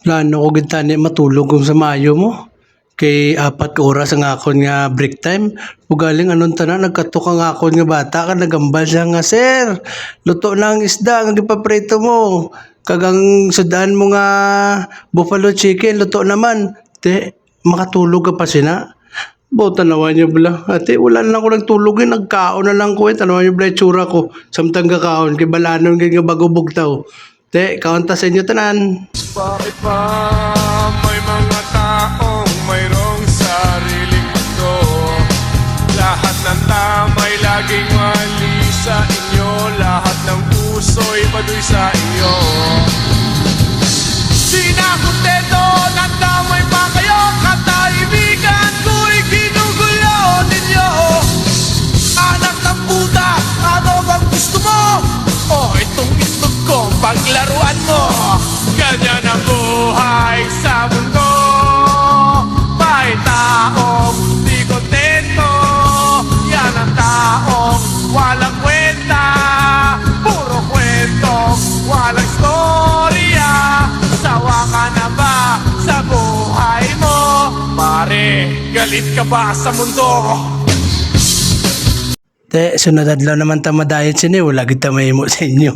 Plano ko gid tani matulog kung sa maayo mo. Kay 4 ka oras ang akon nga break time. Ugaling anon tanan nagkatok ang akon nga bata ka nagambal siya nga, "Sir, luto na ang isda nga gipaprito mo. Kagang sudan mo nga buffalo chicken luto naman." Te, makatulog ka pa sina. Buta naman niya bala. Ate, wala na lang ko nagtulog eh. Nagkaon na lang ko eh. Tanawan niyo bala yung tsura ko. Samtang kakaon. Kay balanon kay nga bago bugtaw. Te, kaon ta sa inyo tanan. Bakit ba may mga taong mayroong sariling mundo? Lahat ng tamay laging mali sa inyo. Lahat ng puso'y baduy sa inyo. Di na kontento, nagdamay pa kayo. Katahimikan ko'y ginugulo ninyo. Anak ng puta, ano bang gusto mo? O itong itlog kong paglaruan mo. Ganyan ang buhay sa mundo. May taong di kontento. Yan ang taong walang kwenta. Puro kwentong walang istorya. Sawa ka na ba sa buhay mo? Pare, galit ka ba sa mundo? Te, sunod adlaw naman ta madayet sini. Wala kita mahimo sa inyo.